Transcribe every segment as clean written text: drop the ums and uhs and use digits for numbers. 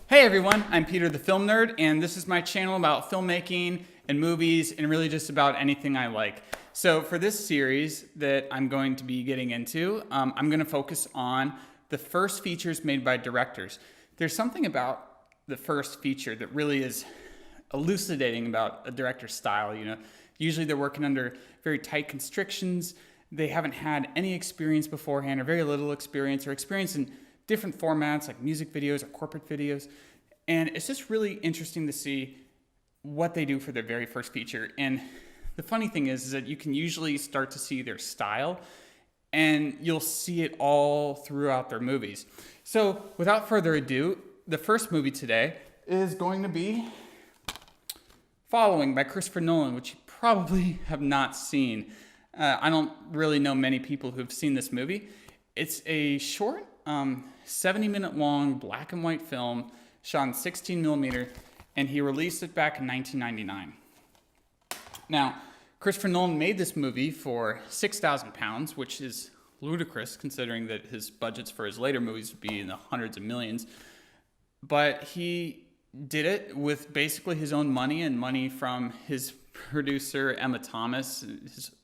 Hey everyone, I'm Peter the Film Nerd, and this is my channel about filmmaking and movies and really just about anything I like. So for this series that I'm going to be getting into, I'm going to focus on the first features made by directors. There's something about the first feature that really is elucidating about a director's style. Usually they're working under very tight constrictions. They haven't had any experience beforehand or very little experience or experience in different formats like music videos or corporate videos. And it's just really interesting to see what they do for their very first feature. And the funny thing is that you can usually start to see their style and you'll see it all throughout their movies. So without further ado, the first movie today is going to be Following by Christopher Nolan, which you probably have not seen. I don't really know many people who've seen this movie. It's a short, 70-minute long black and white film shot in 16 millimeter, and he released it back in 1999. Now, Christopher Nolan made this movie for £6,000, which is ludicrous considering that his budgets for his later movies would be in the hundreds of millions. But he did it with basically his own money and money from his producer, Emma Thomas,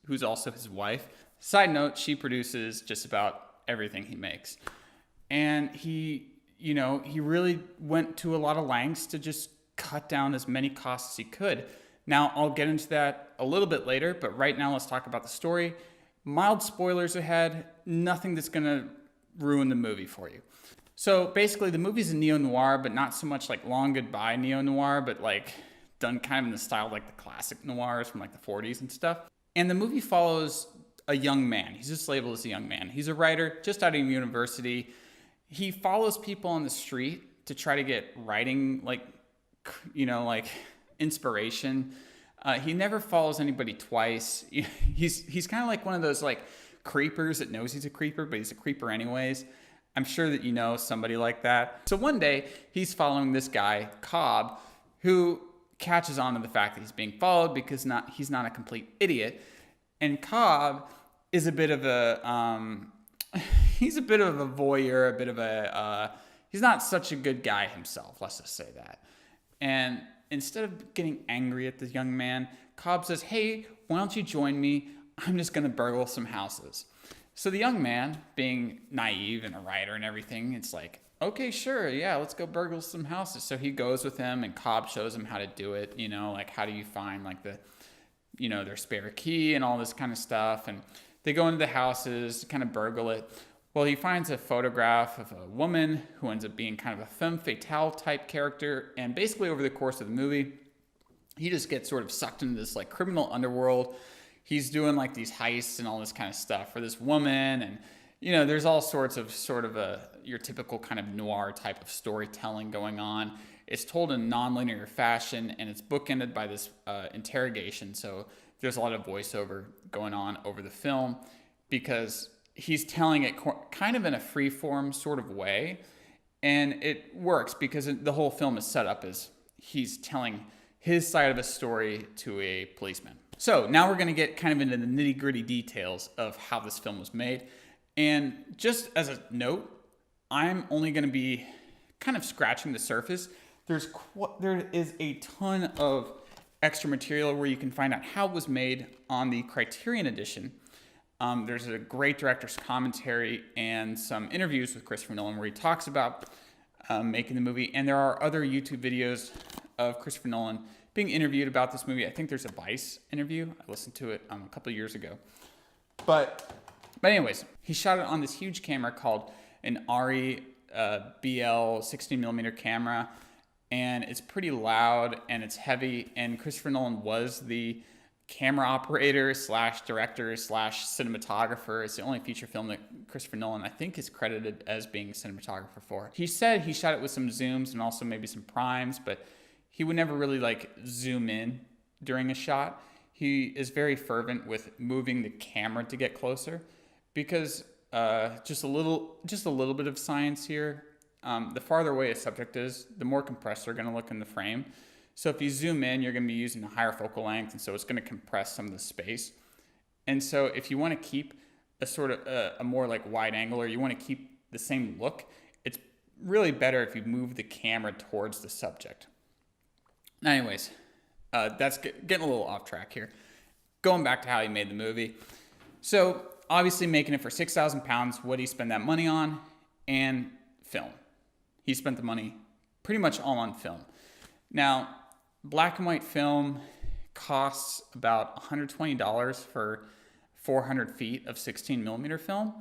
who's also his wife. Side note, she produces just about everything he makes. And he really went to a lot of lengths to just cut down as many costs as he could. Now, I'll get into that a little bit later, but right now let's talk about the story. Mild spoilers ahead, nothing that's gonna ruin the movie for you. So basically the movie's a neo-noir, but not so much like Long Goodbye neo-noir, but like done kind of in the style like the classic noirs from like the 40s and stuff. And the movie follows a young man. He's just labeled as a young man. He's a writer just out of university. He follows people on the street to try to get writing, like inspiration. He never follows anybody twice. He's kind of like one of those like creepers that knows he's a creeper, but he's a creeper anyways. I'm sure that you know somebody like that. So one day he's following this guy, Cobb, who catches on to the fact that he's being followed because he's not a complete idiot. And Cobb is a bit of a, he's a bit of a voyeur, he's not such a good guy himself, let's just say that. And instead of getting angry at the young man, Cobb says, hey, why don't you join me? I'm just gonna burgle some houses. So the young man, being naive and a writer and everything, it's like, okay, sure, yeah, let's go burgle some houses. So he goes with him and Cobb shows him how to do it, like how do you find like their spare key and all this kind of stuff. And they go into the houses to kind of burgle it. Well, he finds a photograph of a woman who ends up being kind of a femme fatale type character. And basically over the course of the movie, he just gets sort of sucked into this like criminal underworld. He's doing like these heists and all this kind of stuff for this woman. And, there's all sorts of your typical kind of noir type of storytelling going on. It's told in non-linear fashion and it's bookended by this interrogation. So there's a lot of voiceover going on over the film because he's telling it kind of in a free-form sort of way. And it works because the whole film is set up as he's telling his side of a story to a policeman. So now we're going to get kind of into the nitty-gritty details of how this film was made. And just as a note, I'm only going to be kind of scratching the surface. There is a ton of extra material where you can find out how it was made on the Criterion edition. There's a great director's commentary and some interviews with Christopher Nolan where he talks about making the movie. And there are other YouTube videos of Christopher Nolan being interviewed about this movie. I think there's a Vice interview. I listened to it a couple of years ago. But anyways, he shot it on this huge camera called an ARRI BL 16mm camera. And it's pretty loud and it's heavy. And Christopher Nolan was the camera operator / director / cinematographer. It's the only feature film that Christopher Nolan, I think, is credited as being cinematographer for. He said he shot it with some zooms and also maybe some primes, but he would never really like zoom in during a shot. He is very fervent with moving the camera to get closer because just a little bit of science here. The farther away a subject is, the more compressed they're going to look in the frame. So if you zoom in, you're going to be using a higher focal length, and so it's going to compress some of the space. And so if you want to keep a sort of a more like wide angle, or you want to keep the same look, it's really better if you move the camera towards the subject. Anyways, that's getting a little off track here. Going back to how he made the movie. So obviously making it for £6,000, what did he spend that money on? And film. He spent the money pretty much all on film. Now, black and white film costs about $120 for 400 feet of 16 millimeter film.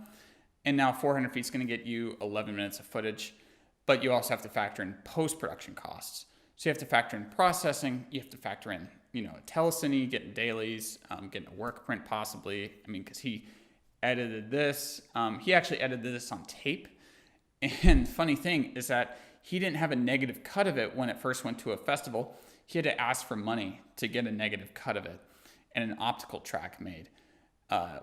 And now 400 feet is going to get you 11 minutes of footage, but you also have to factor in post-production costs. So you have to factor in processing, you have to factor in, a telecine, getting dailies, getting a work print possibly. I mean, because he edited this. He actually edited this on tape. And funny thing is that he didn't have a negative cut of it when it first went to a festival. He had to ask for money to get a negative cut of it and an optical track made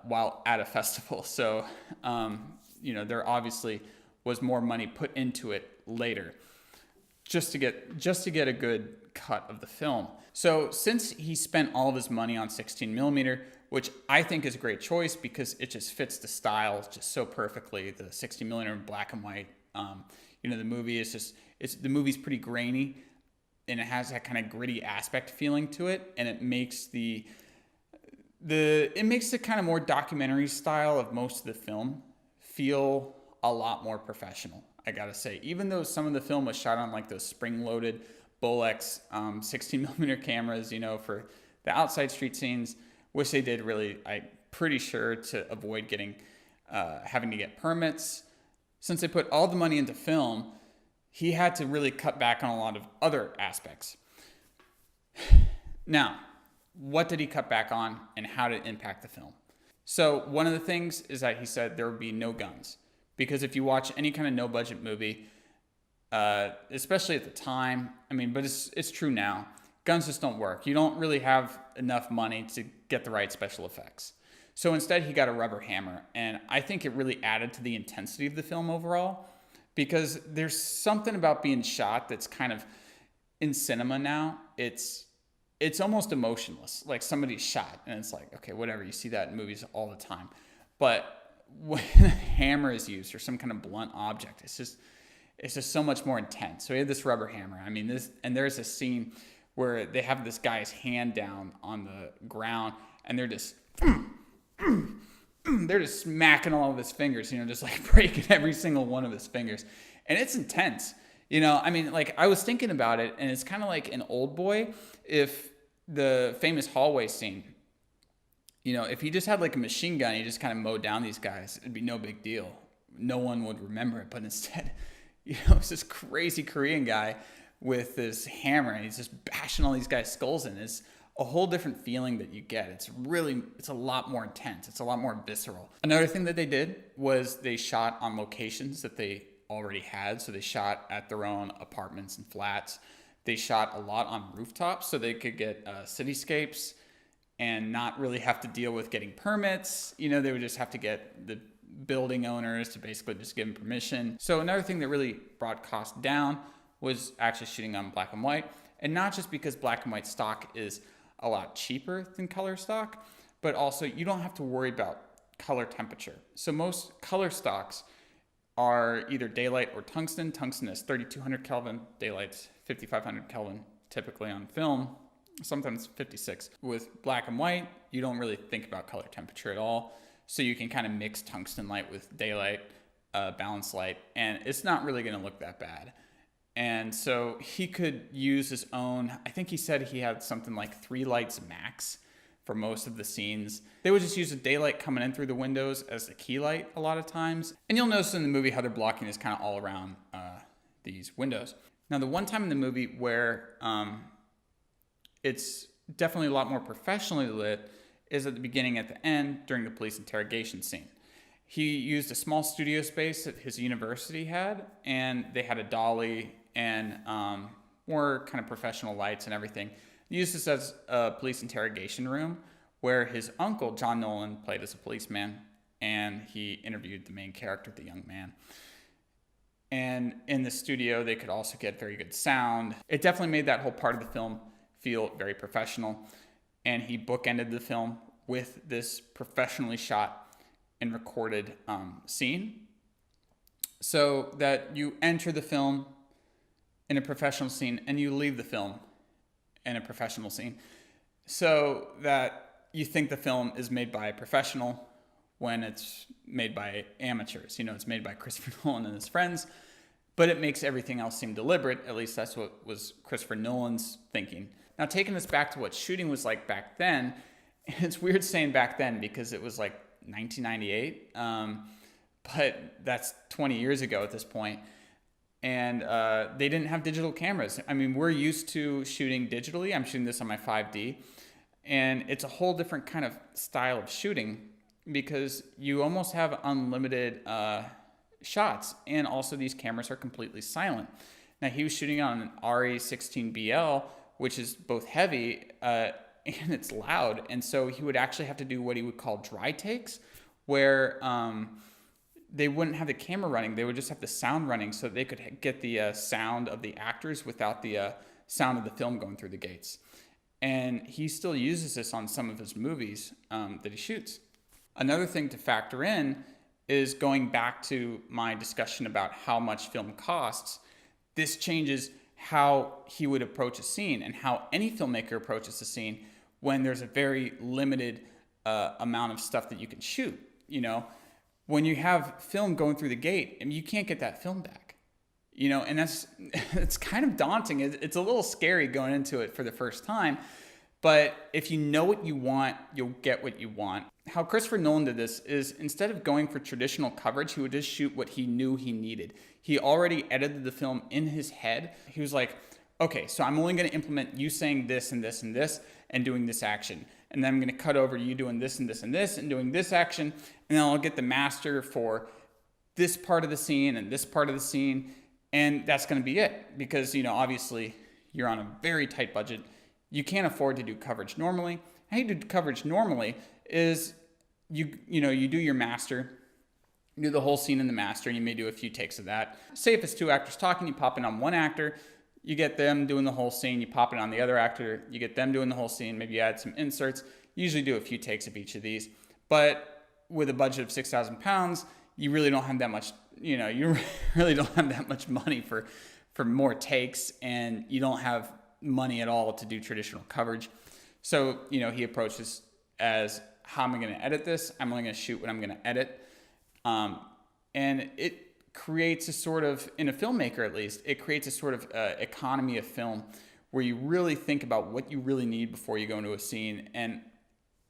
while at a festival. So, there obviously was more money put into it later just to get a good cut of the film. So since he spent all of his money on 16 millimeter, which I think is a great choice because it just fits the style just so perfectly, the 16 millimeter in black and white. The movie is the movie's pretty grainy and it has that kind of gritty aspect feeling to it, and it makes the kind of more documentary style of most of the film feel a lot more professional, I gotta say. Even though some of the film was shot on like those spring-loaded Bolex 16 millimeter cameras, for the outside street scenes, which they did really, I'm pretty sure, to avoid having to get permits. Since they put all the money into film, he had to really cut back on a lot of other aspects. Now, what did he cut back on and how did it impact the film? So one of the things is that he said there would be no guns. Because if you watch any kind of no-budget movie, especially at the time, but it's true now, guns just don't work. You don't really have enough money to get the right special effects. So instead, he got a rubber hammer, and I think it really added to the intensity of the film overall, because there's something about being shot that's kind of, in cinema now, it's almost emotionless. Like somebody's shot, and it's like, okay, whatever, you see that in movies all the time. But when a hammer is used or some kind of blunt object, it's just so much more intense. So he had this rubber hammer. There's a scene where they have this guy's hand down on the ground, and they're just smacking all of his fingers, just like breaking every single one of his fingers. And it's intense. I was thinking about it, and it's kind of like an Old Boy, if the famous hallway scene, if he just had like a machine gun, he just kind of mowed down these guys, it'd be no big deal. No one would remember it. But instead, it's this crazy Korean guy with this hammer, and he's just bashing all these guys' skulls in. It's a whole different feeling that you get. It's a lot more intense. It's a lot more visceral. Another thing that they did was they shot on locations that they already had. So they shot at their own apartments and flats. They shot a lot on rooftops so they could get cityscapes and not really have to deal with getting permits. They would just have to get the building owners to basically just give them permission. So another thing that really brought costs down was actually shooting on black and white. And not just because black and white stock is a lot cheaper than color stock, but also you don't have to worry about color temperature. So most color stocks are either daylight or tungsten. Tungsten is 3200 Kelvin, daylight's 5500 Kelvin, typically on film, sometimes 56. With black and white, you don't really think about color temperature at all. So you can kind of mix tungsten light with daylight, balanced light, and it's not really gonna look that bad. And so he could use his own, I think he said he had something like 3 lights max for most of the scenes. They would just use the daylight coming in through the windows as the key light a lot of times. And you'll notice in the movie how they're blocking this kind of all around these windows. Now, the one time in the movie where it's definitely a lot more professionally lit is at the beginning, at the end, during the police interrogation scene. He used a small studio space that his university had, and they had a dolly and more kind of professional lights and everything. He used this as a police interrogation room where his uncle, John Nolan, played as a policeman, and he interviewed the main character, the young man. And in the studio, they could also get very good sound. It definitely made that whole part of the film feel very professional, and he bookended the film with this professionally shot and recorded scene. so that you enter the film in a professional scene and you leave the film in a professional scene, so that you think the film is made by a professional when it's made by amateurs. It's made by Christopher Nolan and his friends, but it makes everything else seem deliberate. At least that's what was Christopher Nolan's thinking. Now, taking this back to what shooting was like back then, it's weird saying back then because it was like 1998, but that's 20 years ago at this point. And they didn't have digital cameras. I mean, we're used to shooting digitally. I'm shooting this on my 5D, and it's a whole different kind of style of shooting because you almost have unlimited shots, and also these cameras are completely silent. Now, he was shooting on an RE16BL, which is both heavy and it's loud, and so he would actually have to do what he would call dry takes, where they wouldn't have the camera running. They would just have the sound running so they could get the sound of the actors without the sound of the film going through the gates. And he still uses this on some of his movies that he shoots. Another thing to factor in is going back to my discussion about how much film costs. This changes how he would approach a scene and how any filmmaker approaches a scene when there's a very limited amount of stuff that you can shoot. When you have film going through the gate, you can't get that film back. And it's kind of daunting. It's a little scary going into it for the first time, but if you know what you want, you'll get what you want. How Christopher Nolan did this is, instead of going for traditional coverage, he would just shoot what he knew he needed. He already edited the film in his head. He was like, okay, so I'm only going to implement you saying this and this and this and doing this action. And then I'm going to cut over to you doing this and this and this and doing this action. And then I'll get the master for this part of the scene and this part of the scene. And that's going to be it. Because, obviously you're on a very tight budget. You can't afford to do coverage normally. How you do coverage normally is you do your master, you do the whole scene in the master, and you may do a few takes of that. Say if it's two actors talking, you pop in on one actor, you get them doing the whole scene, you pop it on the other actor, you get them doing the whole scene, maybe you add some inserts. You usually do a few takes of each of these. But with a budget of £6,000, you really don't have that much, you really don't have that much money for more takes, and you don't have money at all to do traditional coverage. So, he approaches as, how am I going to edit this? I'm only going to shoot what I'm going to edit. And it creates a sort of, in a filmmaker at least, it creates a sort of economy of film where you really think about what you really need before you go into a scene. And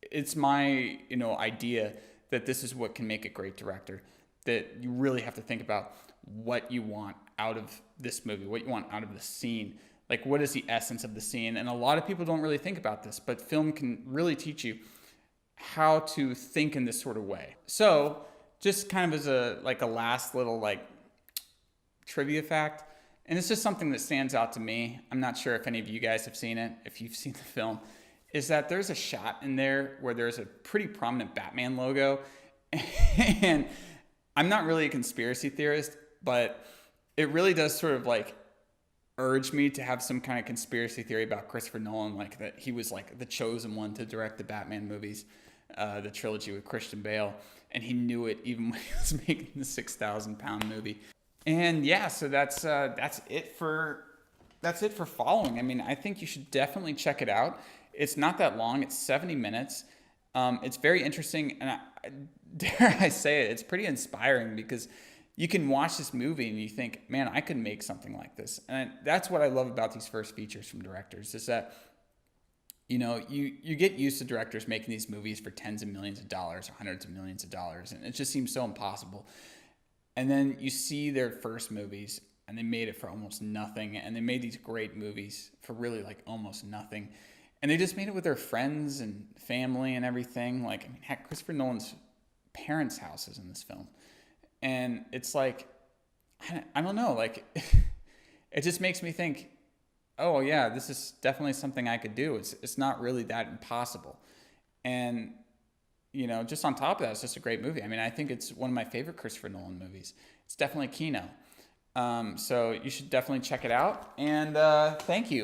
it's my, idea that this is what can make a great director, that you really have to think about what you want out of this movie, what you want out of the scene. Like, what is the essence of the scene? And a lot of people don't really think about this, but film can really teach you how to think in this sort of way. So, just kind of as a last little trivia fact, and it's just something that stands out to me. I'm not sure if any of you guys have seen it, if you've seen the film, is that there's a shot in there where there's a pretty prominent Batman logo. And I'm not really a conspiracy theorist, but it really does sort of urge me to have some kind of conspiracy theory about Christopher Nolan, that he was the chosen one to direct the Batman movies, the trilogy with Christian Bale, and he knew it even when he was making the £6,000 movie. And yeah, so that's it for Following. I mean, I think you should definitely check it out. It's not that long; it's 70 minutes. It's very interesting, and dare I say it, it's pretty inspiring because you can watch this movie and you think, man, I could make something like this. And that's what I love about these first features from directors, is that, you get used to directors making these movies for tens of millions of dollars or hundreds of millions of dollars, and it just seems so impossible. And then you see their first movies, and they made it for almost nothing, and they made these great movies for really almost nothing. And they just made it with their friends and family and everything. Heck, Christopher Nolan's parents' house is in this film. And it's I don't know, it just makes me think, oh yeah, this is definitely something I could do. It's not really that impossible. And, just on top of that, it's just a great movie. I mean, I think it's one of my favorite Christopher Nolan movies. It's definitely Kino. So you should definitely check it out. And thank you.